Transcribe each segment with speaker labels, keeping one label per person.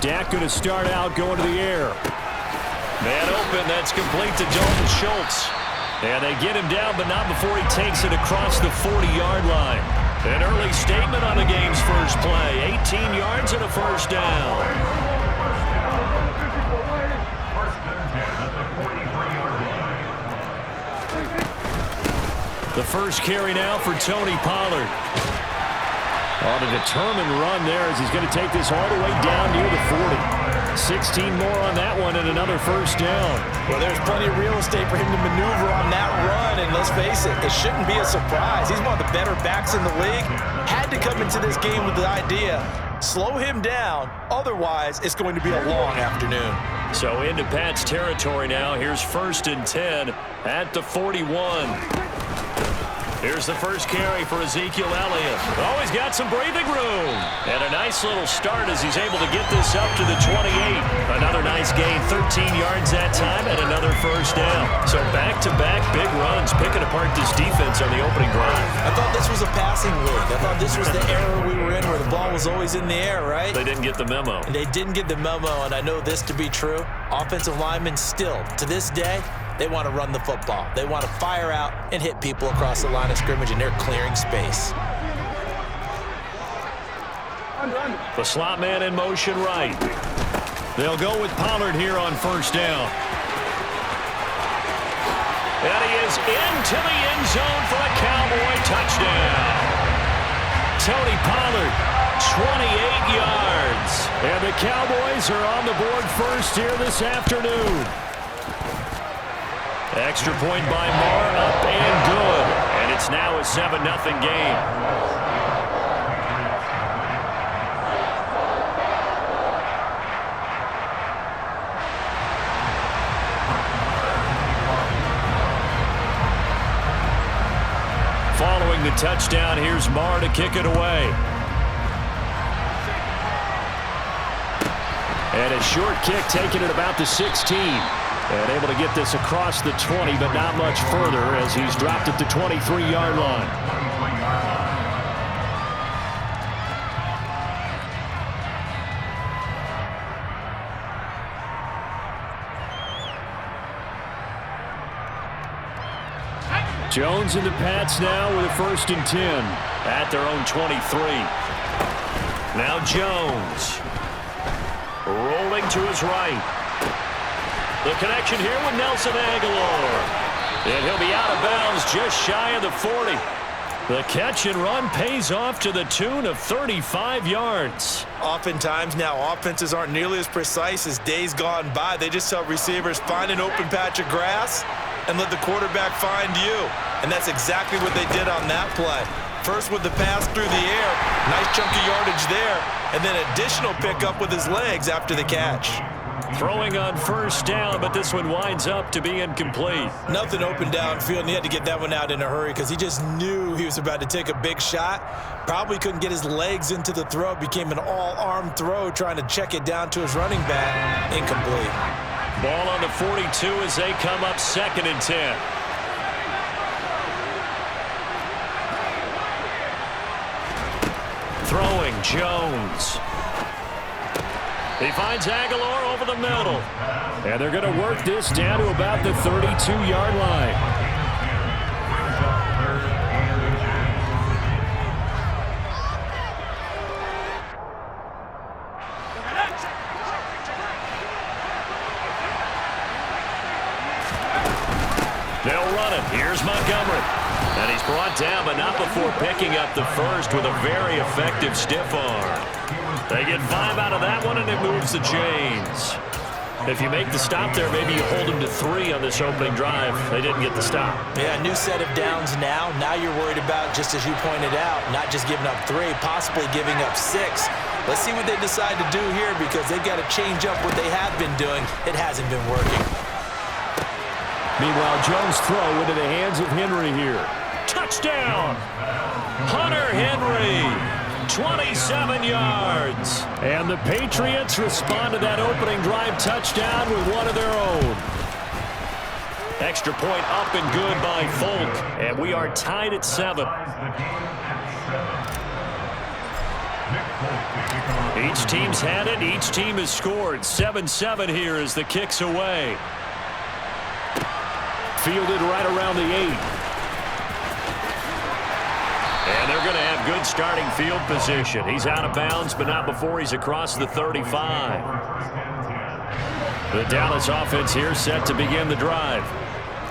Speaker 1: Dak going to start out going to the air. Man open, that's complete to Dalton Schultz. And they get him down, but not before he takes it across the 40-yard line. An early statement on the game's first play. 18 yards and a first down. The first carry now for Tony Pollard. On a determined run there as he's going to take this all the way down near the 40. 16 more on that one and another first down.
Speaker 2: Well, there's plenty of real estate for him to maneuver on that run, and let's face it, it shouldn't be a surprise. He's one of the better backs in the league. Had to come into this game with the idea, slow him down, otherwise it's going to be a long afternoon.
Speaker 1: So into Pat's territory now. Here's 1st and 10 at the 41. Here's the first carry for Ezekiel Elliott. Oh, he's got some breathing room. And a nice little start as he's able to get this up to the 28. Another nice gain, 13 yards that time, and another first down. So back-to-back big runs, picking apart this defense on the opening drive.
Speaker 2: I thought this was a passing league. I thought this was the era we were in where the ball was always in the air, right?
Speaker 1: They didn't get the memo.
Speaker 2: And they didn't get the memo, and I know this to be true. Offensive linemen still, to this day, they want to run the football. They want to fire out and hit people across the line of scrimmage, and they're clearing space.
Speaker 1: The slot man in motion right. They'll go with Pollard here on first down. And he is into the end zone for a Cowboy touchdown. Tony Pollard, 28 yards. And the Cowboys are on the board first here this afternoon. Extra point by Marr, up and good. And it's now a 7-0 game. Following the touchdown, here's Marr to kick it away. And a short kick taken at about the 16. And able to get this across the 20, but not much further as he's dropped at the 23-yard line. Jones and the Pats now with a 1st and 10 at their own 23. Now Jones rolling to his right. The connection here with Nelson Aguilar. And he'll be out of bounds just shy of the 40. The catch and run pays off to the tune of 35 yards.
Speaker 2: Oftentimes now offenses aren't nearly as precise as days gone by. They just tell receivers, find an open patch of grass and let the quarterback find you. And that's exactly what they did on that play. First with the pass through the air, nice chunk of yardage there, and then additional pickup with his legs after the catch.
Speaker 1: Throwing on first down, but this one winds up to be incomplete.
Speaker 2: Nothing open downfield, and he had to get that one out in a hurry because he just knew he was about to take a big shot. Probably couldn't get his legs into the throw. Became an all-arm throw trying to check it down to his running back. Incomplete.
Speaker 1: Ball on the 42 as they come up 2nd and 10. Throwing Jones. He finds Aguilar over the middle. And they're going to work this down to about the 32-yard line. They'll run it. Here's Montgomery. And he's brought down, but not before picking up the first with a very effective stiff arm. They get 5 out of that one, and it moves the chains. If you make the stop there, maybe you hold them to 3 on this opening drive. They didn't get the stop.
Speaker 2: Yeah, new set of downs now. Now you're worried about, just as you pointed out, not just giving up 3, possibly giving up 6. Let's see what they decide to do here because they've got to change up what they have been doing. It hasn't been working.
Speaker 1: Meanwhile, Jones' throw into the hands of Henry here. Touchdown! Hunter Henry! 27 yards. And the Patriots respond to that opening drive touchdown with one of their own. Extra point up and good by Folk. And we are tied at 7. Each team's had it. Each team has scored. 7-7 here as the kick's away. Fielded right around the 8. And they're going to have good starting field position. He's out of bounds, but not before he's across the 35. The Dallas offense here set to begin the drive.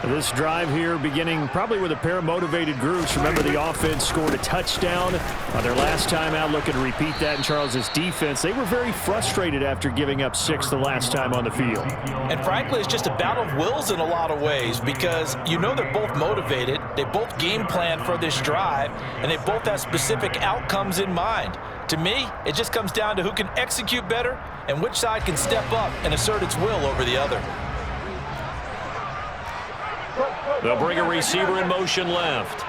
Speaker 3: This drive here beginning probably with a pair of motivated groups. Remember, the offense scored a touchdown on their last time out, looking to repeat that in Charles's defense. They were very frustrated after giving up 6 the last time on the field.
Speaker 2: And frankly, it's just a battle of wills in a lot of ways because you know they're both motivated. They both game plan for this drive, and they both have specific outcomes in mind. To me, it just comes down to who can execute better and which side can step up and assert its will over the other.
Speaker 1: They'll bring a receiver in motion left.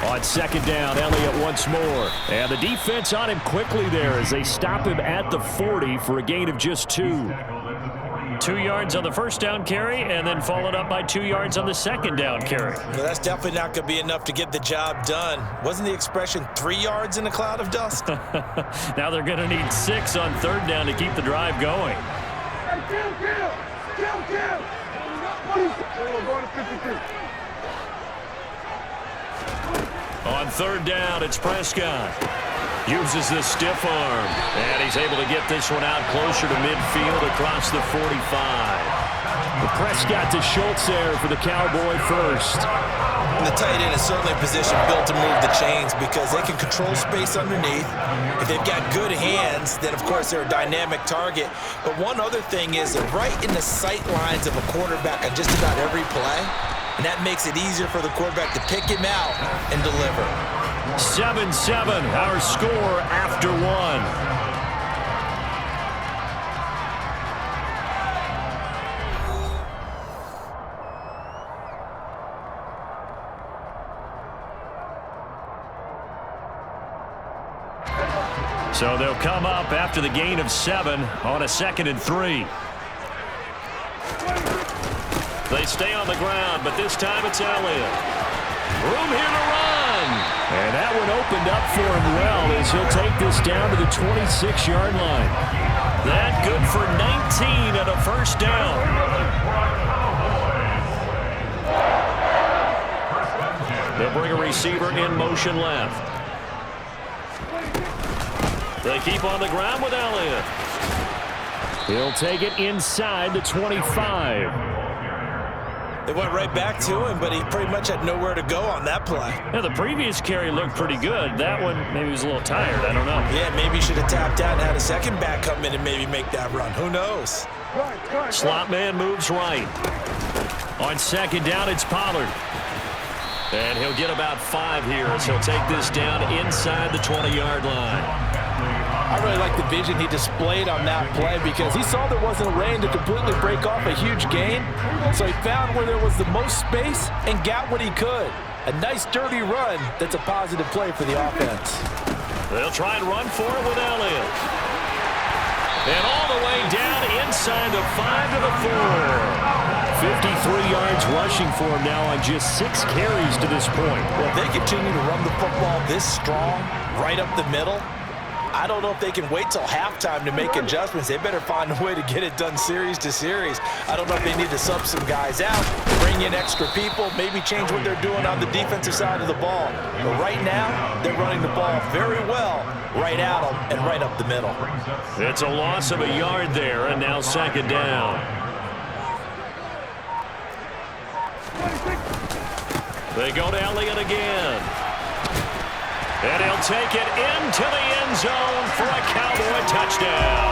Speaker 3: On second down, Elliott once more. And the defense on him quickly there as they stop him at the 40 for a gain of just 2.
Speaker 1: 2 yards on the first down carry and then followed up by 2 yards on the second down carry.
Speaker 2: Well, that's definitely not going to be enough to get the job done. Wasn't the expression 3 yards in a cloud of dust?
Speaker 1: Now they're going to need 6 on third down to keep the drive going. On third down, it's Prescott. Uses the stiff arm, and he's able to get this one out closer to midfield across the 45.
Speaker 3: Prescott to Schultz there for the Cowboy first.
Speaker 2: And the tight end is certainly a position built to move the chains because they can control space underneath. If they've got good hands, then of course they're a dynamic target. But one other thing is they're right in the sight lines of a quarterback on just about every play, and that makes it easier for the quarterback to pick him out and deliver.
Speaker 1: 7-7, our score after 1. So they'll come up after the gain of 7 on a 2nd and 3. They stay on the ground, but this time it's Elliott. Room here to run.
Speaker 3: And that one opened up for him well as he'll take this down to the 26-yard line.
Speaker 1: That good for 19 and a first down. They'll bring a receiver in motion left. They keep on the ground with Elliott.
Speaker 3: He'll take it inside the 25.
Speaker 2: They went right back to him, but he pretty much had nowhere to go on that play.
Speaker 1: Yeah, the previous carry looked pretty good. That one, maybe he was a little tired. I don't know.
Speaker 2: Yeah, maybe he should have tapped out and had a second back come in and maybe make that run. Who knows?
Speaker 1: Slot man moves right. On second down, it's Pollard. And he'll get about 5 here as he'll take this down inside the 20-yard line.
Speaker 2: I really like the vision he displayed on that play because he saw there wasn't a lane to completely break off a huge gain. So he found where there was the most space and got what he could. A nice, dirty run that's a positive play for the offense.
Speaker 1: They'll try and run for it with Elliott. And all the way down inside the 5 to the 4.
Speaker 3: 53 yards rushing for him now on just 6 carries to this point.
Speaker 2: Well, if they continue to run the football this strong, right up the middle, I don't know if they can wait till halftime to make adjustments. They better find a way to get it done series to series. I don't know if they need to sub some guys out, bring in extra people, maybe change what they're doing on the defensive side of the ball. But right now, they're running the ball very well right at them and right up the middle.
Speaker 1: It's a loss of a yard there, and now second down. They go to Elliott again. And he'll take it into the end zone for a Cowboy touchdown.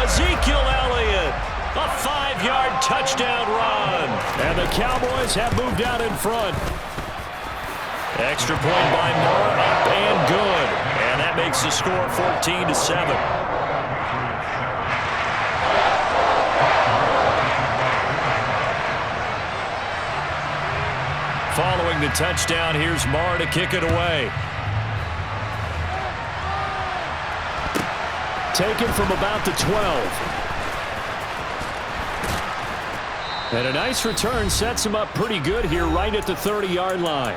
Speaker 1: Ezekiel Elliott, a 5-yard touchdown run.
Speaker 3: And the Cowboys have moved out in front.
Speaker 1: Extra point by Moore, up and good. And that makes the score 14-7. Following the touchdown, here's Moore to kick it away.
Speaker 3: Taken from about the 12. And a nice return sets him up pretty good here right at the 30-yard line.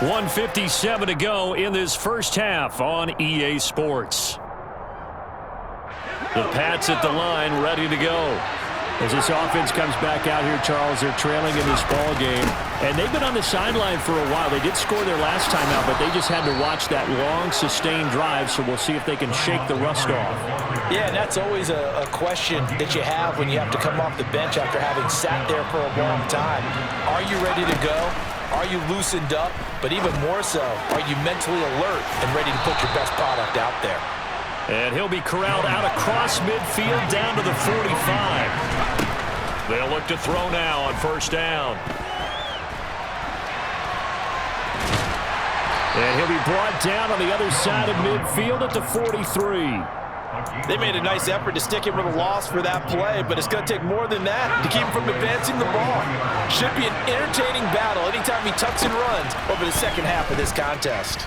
Speaker 3: 1:57 to go in this first half on EA Sports. The Pats at the line, ready to go. As this offense comes back out here, Charles, they're trailing in this ball game. And they've been on the sideline for a while. They did score their last time out, but they just had to watch that long, sustained drive, so we'll see if they can shake the rust off.
Speaker 4: Yeah, and that's always a question that you have when you have to come off the bench after having sat there for a long time. Are you ready to go? Are you loosened up? But even more so, are you mentally alert and ready to put your best product out there?
Speaker 1: And he'll be corralled out across midfield down to the 45. They'll look to throw now on first down.
Speaker 3: And he'll be brought down on the other side of midfield at the 43.
Speaker 4: They made a nice effort to stick him with a loss for that play, but it's going to take more than that to keep him from advancing the ball. Should be an entertaining battle anytime he tucks and runs over the second half of this contest.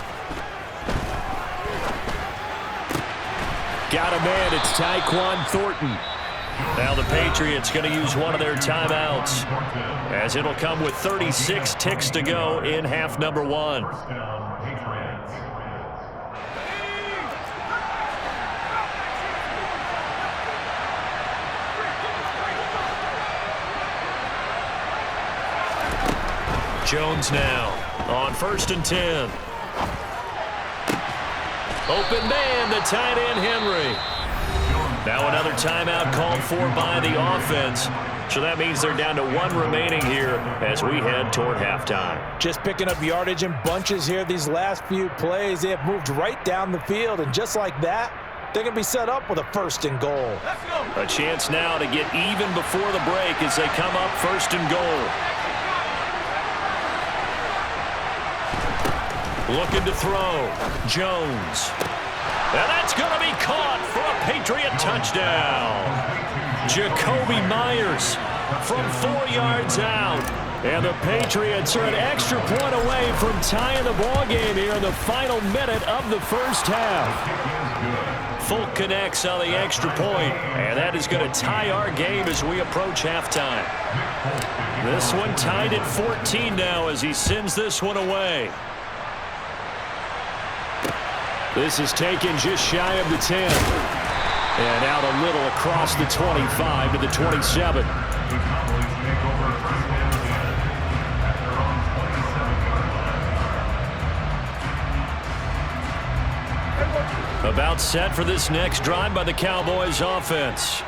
Speaker 3: Got a man, it's Tyquan Thornton.
Speaker 1: Now the Patriots going to use one of their timeouts, as it'll come with 36 ticks to go in half number one. Jones now on 1st and 10. Open man, the tight end Henry. Now another timeout called for by the offense. So that means they're down to one remaining here as we head toward halftime.
Speaker 4: Just picking up yardage in bunches here these last few plays. They have moved right down the field, and just like that, they're going to be set up with a 1st and goal.
Speaker 1: A chance now to get even before the break as they come up 1st and goal. Looking to throw. Jones. And that's going to be caught for a Patriot touchdown. Jacoby Myers from 4 yards out. And the Patriots are an extra point away from tying the ball game here in the final minute of the first half. Folk connects on the extra point, and that is going to tie our game as we approach halftime. This one tied at 14 now as he sends this one away.
Speaker 3: This is taken just shy of the 10. And out a little across the 25 to the 27.
Speaker 1: About set for this next drive by the Cowboys offense.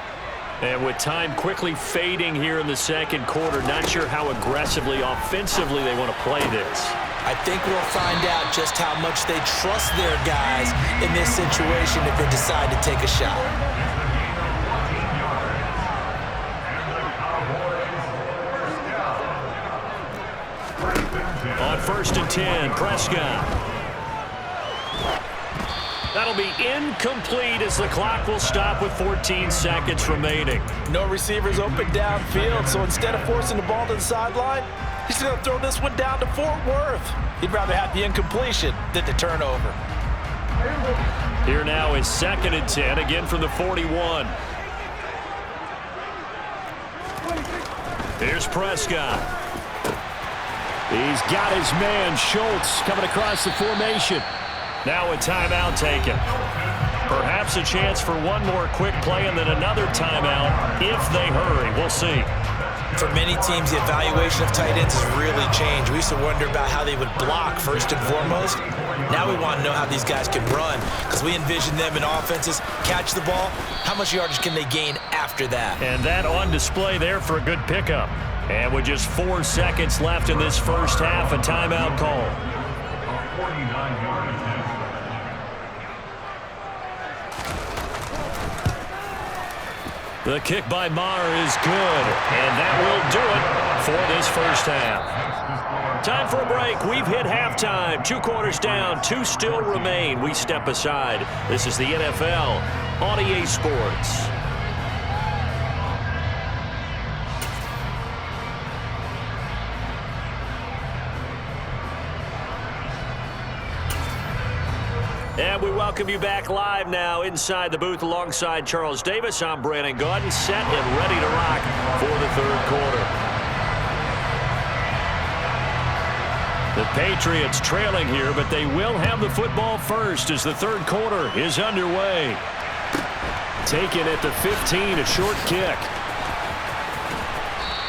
Speaker 1: And with time quickly fading here in the second quarter, not sure how aggressively, offensively they want to play this.
Speaker 4: I think we'll find out just how much they trust their guys in this situation if they decide to take a shot.
Speaker 1: On 1st and 10, Prescott. That'll be incomplete as the clock will stop with 14 seconds remaining.
Speaker 4: No receivers open downfield, so instead of forcing the ball to the sideline, he's going to throw this one down to Fort Worth. He'd rather have the incompletion than the turnover.
Speaker 1: Here now is 2nd and 10, again from the 41. Here's Prescott.
Speaker 3: He's got his man, Schultz, coming across the formation.
Speaker 1: Now a timeout taken. Perhaps a chance for one more quick play and then another timeout if they hurry. We'll see.
Speaker 4: For many teams, the evaluation of tight ends has really changed. We used to wonder about how they would block first and foremost. Now we want to know how these guys can run because we envision them in offenses, catch the ball. How much yardage can they gain after that?
Speaker 1: And that on display there for a good pickup. And with just 4 seconds left in this first half, a timeout call. The kick by Maher is good, and that will do it for this first half. Time for a break. We've hit halftime. 2 quarters down, 2 still remain. We step aside. This is the NFL on EA Sports. And we welcome welcome you back live now inside the booth alongside Charles Davis. I'm Brandon Gaudin, set and ready to rock for the third quarter. The Patriots trailing here, but they will have the football first as the third quarter is underway. Taken at the 15, a short kick.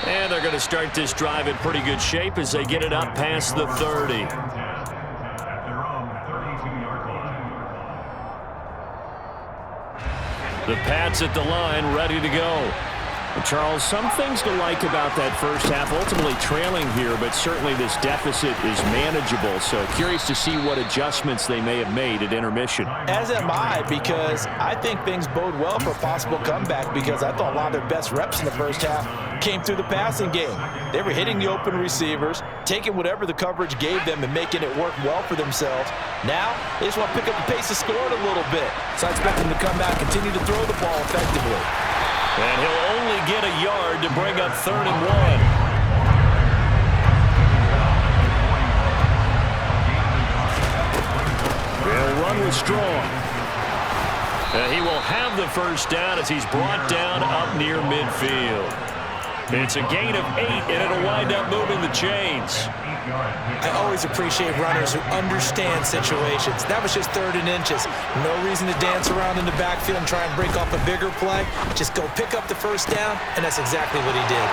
Speaker 1: And they're going to start this drive in pretty good shape as they get it up past the 30. The Pats at the line, ready to go. Charles, some things to like about that first half. Ultimately trailing here, but certainly this deficit is manageable. So curious to see what adjustments they may have made at intermission.
Speaker 4: As am I, because I think things bode well for a possible comeback, because I thought a lot of their best reps in the first half came through the passing game. They were hitting the open receivers, taking whatever the coverage gave them and making it work well for themselves. Now, they just want to pick up the pace of scoring a little bit. So I expect them to come back, continue to throw the ball effectively.
Speaker 1: And he'll only get a yard to bring up 3rd and 1. They'll run with Strong. He will have the first down as he's brought down up near midfield. It's a gain of 8, and it'll wind up moving the chains.
Speaker 4: I always appreciate runners who understand situations. That was just 3rd and inches. No reason to dance around in the backfield and try and break off a bigger play. Just go pick up the first down, and that's exactly what he did.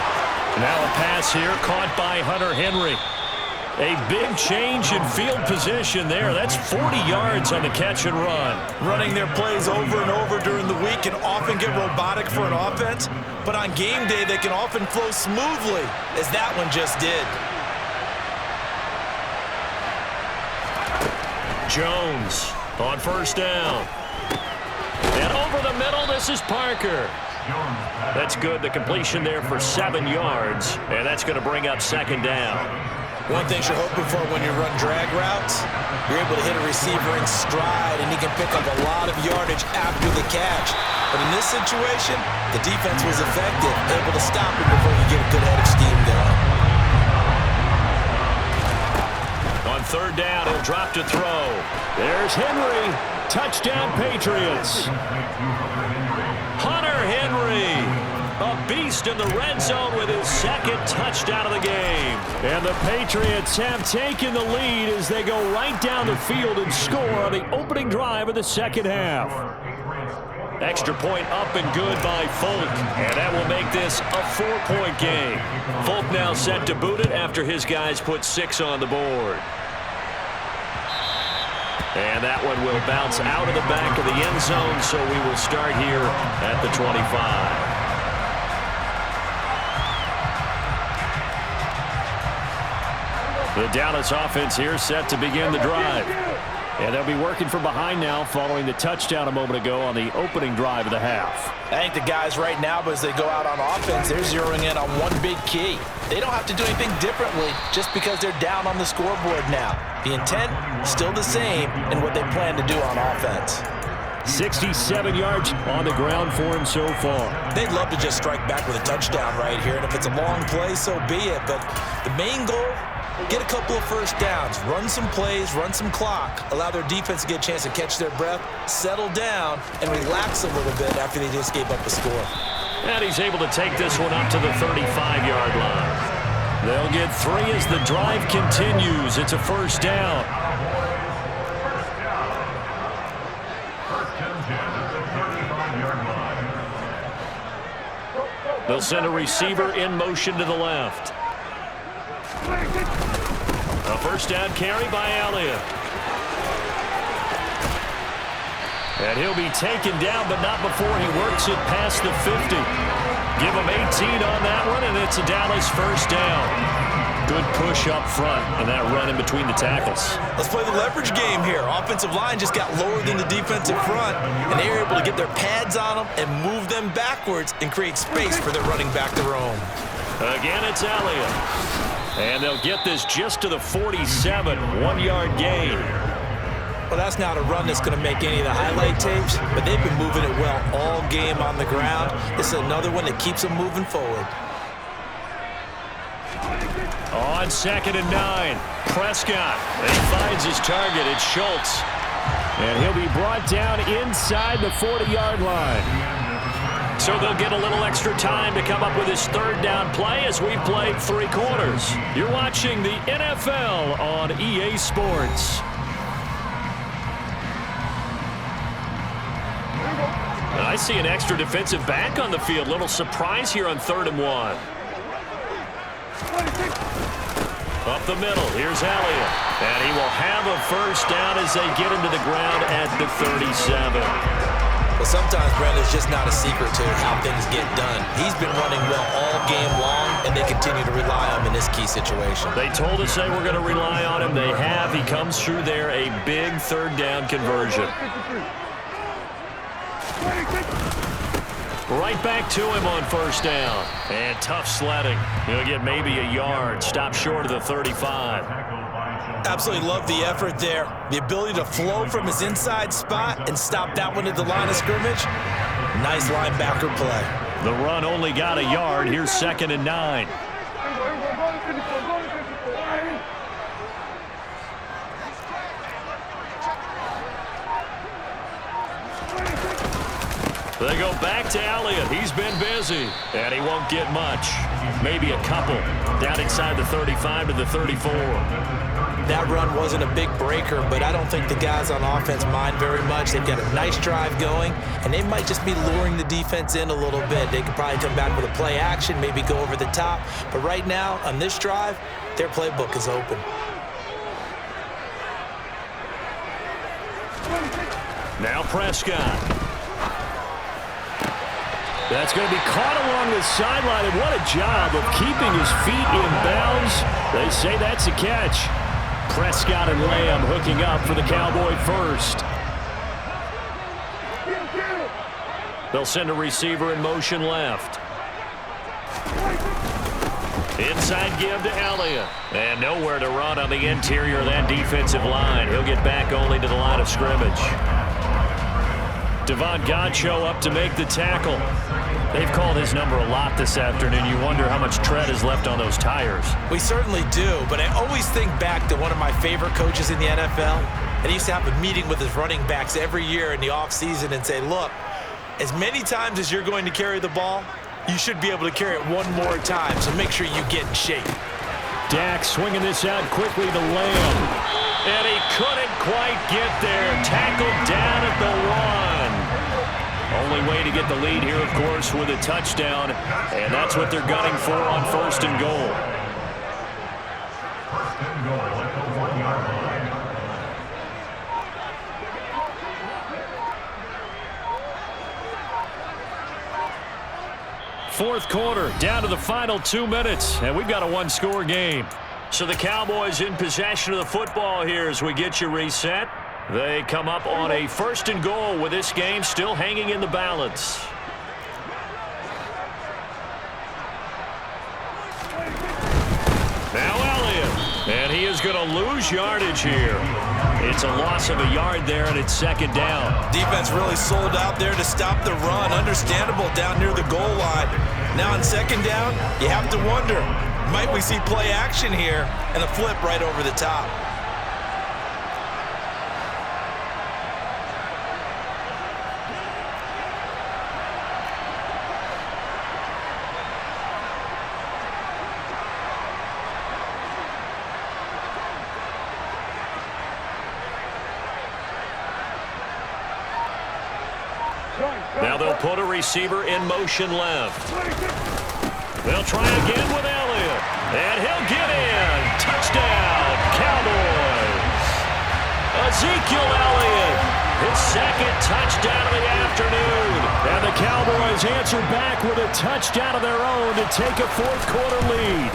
Speaker 1: Now a pass here caught by Hunter Henry. A big change in field position there. That's 40 yards on the catch and run.
Speaker 2: Running their plays over and over during the week can often get robotic for an offense, but on game day they can often flow smoothly, as that one just did.
Speaker 1: Jones on first down. And over the middle, this is Parker. That's good. The completion there for 7 yards, and that's going to bring up 2nd down.
Speaker 4: One thing you're hoping for when you run drag routes, you're able to hit a receiver in stride, and he can pick up a lot of yardage after the catch. But in this situation, the defense was effective, able to stop him before you get a good head of steam going.
Speaker 1: On 3rd down, he'll drop to throw. There's Henry. Touchdown, Patriots. Hunter Henry, a beast in the red zone with his 2nd touchdown of the game. And the Patriots have taken the lead as they go right down the field and score on the opening drive of the 2nd half. Extra point up and good by Folk, and that will make this a 4-point game. Folk now set to boot it after his guys put 6 on the board. And that one will bounce out of the back of the end zone, so we will start here at the 25. The Dallas offense here set to begin the drive. And they'll be working from behind now following the touchdown a moment ago on the opening drive of the half.
Speaker 4: I think the guys right now, but as they go out on offense, they're zeroing in on one big key. They don't have to do anything differently just because they're down on the scoreboard now. The intent, still the same, and what they plan to do on offense.
Speaker 1: 67 yards on the ground for him so far.
Speaker 4: They'd love to just strike back with a touchdown right here, and if it's a long play, so be it. But the main goal, get a couple of first downs, run some plays, run some clock, allow their defense to get a chance to catch their breath, settle down, and relax a little bit after they just gave up a score.
Speaker 1: And he's able to take this one up to the 35-yard line. They'll get 3 as the drive continues. It's a first down. They'll send a receiver in motion to the left. A first down carry by Elliott. And he'll be taken down, but not before he works it past the 50. Give him 18 on that one, and it's a Dallas first down. Good push up front, and that run in between the tackles.
Speaker 2: Let's play the leverage game here. Offensive line just got lower than the defensive front, and they were able to get their pads on them and move them backwards and create space for their running back to roam.
Speaker 1: Again, it's Elliott. And they'll get this just to the 47, 1-yard gain.
Speaker 4: Well, that's not a run that's going to make any of the highlight tapes, but they've been moving it well all game on the ground. This is another one that keeps them moving forward.
Speaker 1: On 2nd and 9, Prescott. He finds his target. It's Schultz.
Speaker 3: And he'll be brought down inside the 40-yard line.
Speaker 1: So they'll get a little extra time to come up with his third down play as we've played 3 quarters. You're watching the NFL on EA Sports. I see an extra defensive back on the field. Little surprise here on 3rd and 1. Up the middle, here's Elliott. And he will have a first down as they get him to the ground at the 37.
Speaker 4: Well, sometimes, Brandon, it's just not a secret to how things get done. He's been running well all game long, and they continue to rely on him in this key situation.
Speaker 1: They told us they were going to rely on him. They have. He comes through there, a big 3rd down conversion. Right back to him on 1st down. And tough sledding. He'll get maybe a yard. Stop short of the 35.
Speaker 4: Absolutely love the effort there. The ability to flow from his inside spot and stop that one at the line of scrimmage. Nice linebacker play.
Speaker 1: The run only got a yard. Here's 2nd and 9. They go back to Elliott. He's been busy, and he won't get much. Maybe a couple. Down inside the 35 to the 34.
Speaker 4: That run wasn't a big breaker, but I don't think the guys on offense mind very much. They've got a nice drive going, and they might just be luring the defense in a little bit. They could probably come back with a play action, maybe go over the top. But right now, on this drive, their playbook is open.
Speaker 1: Now Prescott. That's going to be caught along the sideline, and what a job of keeping his feet in bounds. They say that's a catch. Prescott and Lamb hooking up for the Cowboy first. They'll send a receiver in motion left. Inside give to Elliott. And nowhere to run on the interior of that defensive line. He'll get back only to the line of scrimmage. Devon Godchaux up to make the tackle. They've called his number a lot this afternoon. You wonder how much tread is left on those tires.
Speaker 4: We certainly do, but I always think back to one of my favorite coaches in the NFL. And he used to have a meeting with his running backs every year in the offseason and say, look, as many times as you're going to carry the ball, you should be able to carry it one more time, so make sure you get in shape.
Speaker 3: Dak swinging this out quickly to Lamb.
Speaker 1: And he couldn't quite get there. Tackled down at the 1. Only way to get the lead here, of course, with a touchdown. And that's what they're gunning for on 1st and goal. Fourth quarter, down to the final 2 minutes, and we've got a 1-score game. So the Cowboys in possession of the football here as we get you reset. They come up on a 1st and goal with this game still hanging in the balance. Now Elliott, and he is going to lose yardage here. It's a loss of a yard there, and it's 2nd down.
Speaker 2: Defense really sold out there to stop the run. Understandable down near the goal line. Now on 2nd down, you have to wonder, might we see play action here and a flip right over the top?
Speaker 1: Now they'll put a receiver in motion left. They'll try again with Elliott. And he'll get in. Touchdown, Cowboys. Ezekiel Elliott, his 2nd touchdown of the afternoon. And the Cowboys answer back with a touchdown of their own to take a 4th quarter lead.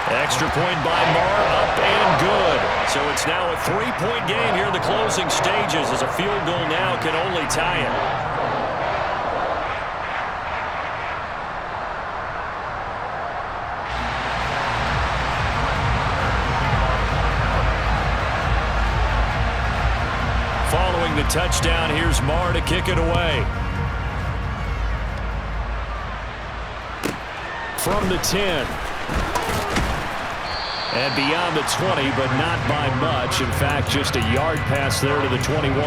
Speaker 1: Extra point by Marr, up and good. So it's now a 3-point game here in the closing stages as a field goal now can only tie it. Following the touchdown, here's Marr to kick it away. From the 10.
Speaker 3: And beyond the 20, but not by much. In fact, just a yard pass there to the 21.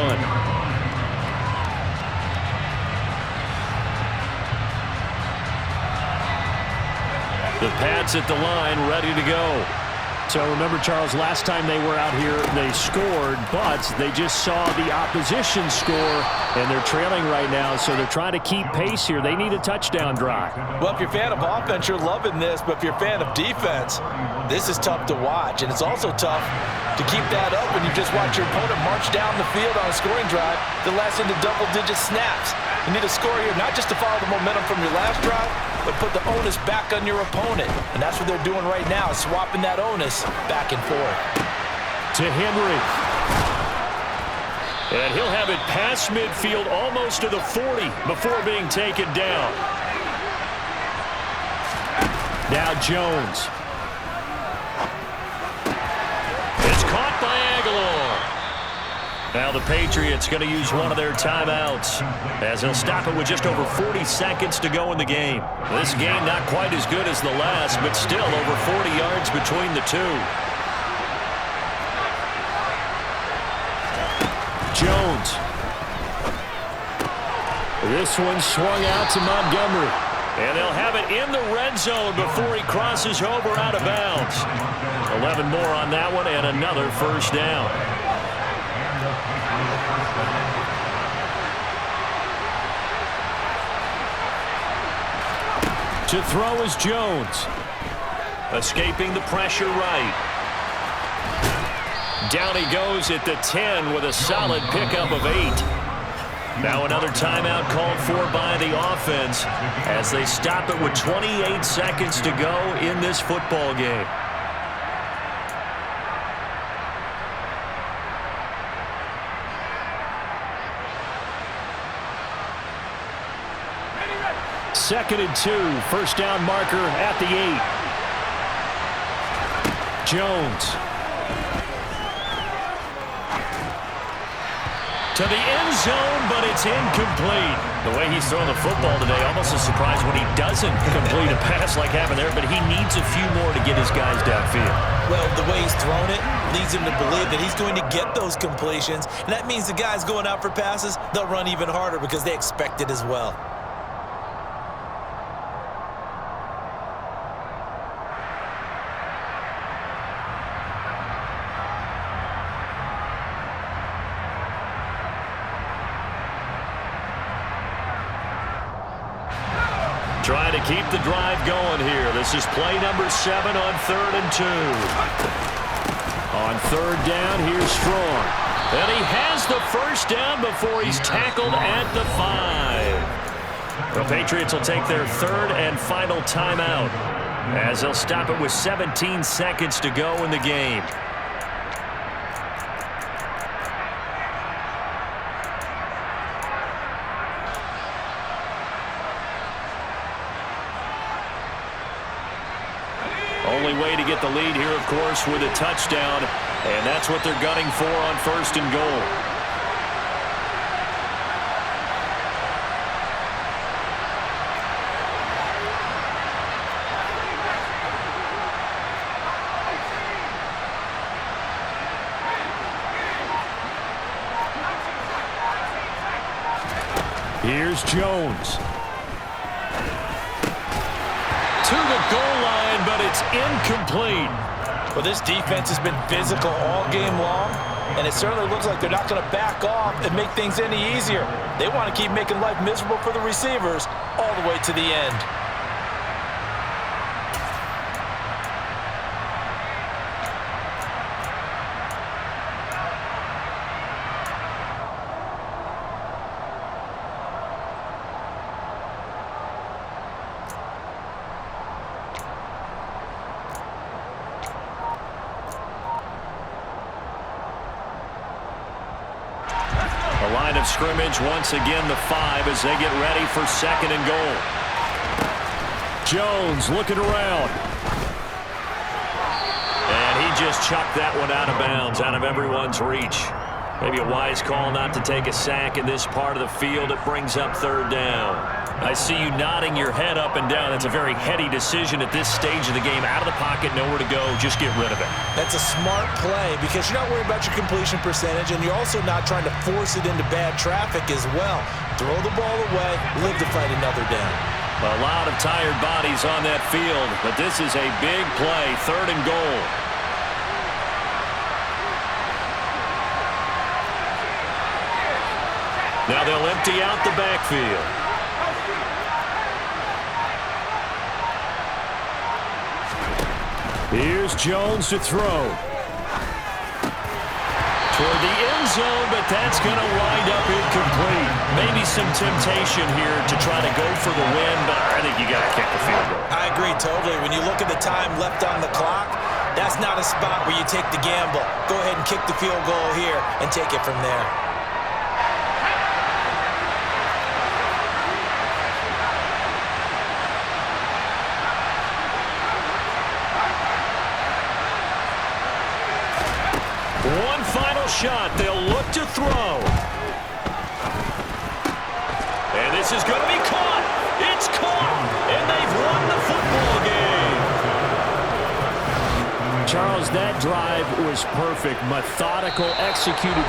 Speaker 3: The Pats at the line, ready to go. So remember, Charles, last time they were out here, they scored, but they just saw the opposition score, and they're trailing right now, so they're trying to keep pace here. They need a touchdown drive.
Speaker 4: Well, if you're a fan of offense, you're loving this, but if you're a fan of defense, this is tough to watch, and it's also tough to keep that up when you just watch your opponent march down the field on a scoring drive that lasts into double-digit snaps. You need a score here, not just to follow the momentum from your last drive, but put the onus back on your opponent. And that's what they're doing right now, swapping that onus back and forth.
Speaker 3: To Henry. And he'll have it past midfield almost to the 40 before being taken down. Now Jones. It's caught by Aguilar. Now the Patriots going to use one of their timeouts as they'll stop it with just over 40 seconds to go in the game. This game not quite as good as the last, but still over 40 yards between the two. Jones. This one swung out to Montgomery. And they'll have it in the red zone before he crosses over out of bounds. 11 more on that one and another first down. To throw is Jones. Escaping the pressure right. Down he goes at the 10 with a solid pickup of 8. Now another timeout called for by the offense as they stop it with 28 seconds to go in this football game. Second and 2, first down marker at the 8. Jones. To the end zone, but it's incomplete. The way he's throwing the football today, almost a surprise when he doesn't complete a pass like happened there, but he needs a few more to get his guys downfield.
Speaker 4: Well, the way he's thrown it leads him to believe that he's going to get those completions, and that means the guys going out for passes, they'll run even harder because they expect it as well.
Speaker 3: Trying to keep the drive going here. This is play number 7 on 3rd and 2. On 3rd down, here's Strong. And he has the first down before he's tackled at the 5. The Patriots will take their 3rd and final timeout as they'll stop it with 17 seconds to go in the game. Only way to get the lead here, of course, with a touchdown, and that's what they're gunning for on 1st and goal. Here's Jones. To the goal line, but it's incomplete.
Speaker 4: Well, this defense has been physical all game long, and it certainly looks like they're not going to back off and make things any easier. They want to keep making life miserable for the receivers all the way to the end.
Speaker 3: Line of scrimmage once again the 5 as they get ready for 2nd and goal. Jones looking around. And he just chucked that one out of bounds, out of everyone's reach.
Speaker 1: Maybe a wise call not to take a sack in this part of the field. It brings up third down. I see you nodding your head up and down. That's a very heady decision at this stage of the game. Out of the pocket, nowhere to go. Just get rid of it.
Speaker 4: That's a smart play because you're not worried about your completion percentage, and you're also not trying to force it into bad traffic as well. Throw the ball away, live to fight another down.
Speaker 1: A lot of tired bodies on that field, but this is a big play, 3rd and goal. Now they'll empty out the backfield. Here's Jones to throw. Toward the end zone, but that's going to wind up incomplete. Maybe some temptation here to try to go for the win, but I think you got to kick the field goal.
Speaker 4: I agree totally. When you look at the time left on the clock, that's not a spot where you take the gamble. Go ahead and kick the field goal here and take it from there.
Speaker 1: One final shot. They'll look to throw. And this is going to be caught. It's caught. And they've won the football game.
Speaker 3: Charles, that drive was perfect. Methodical, executed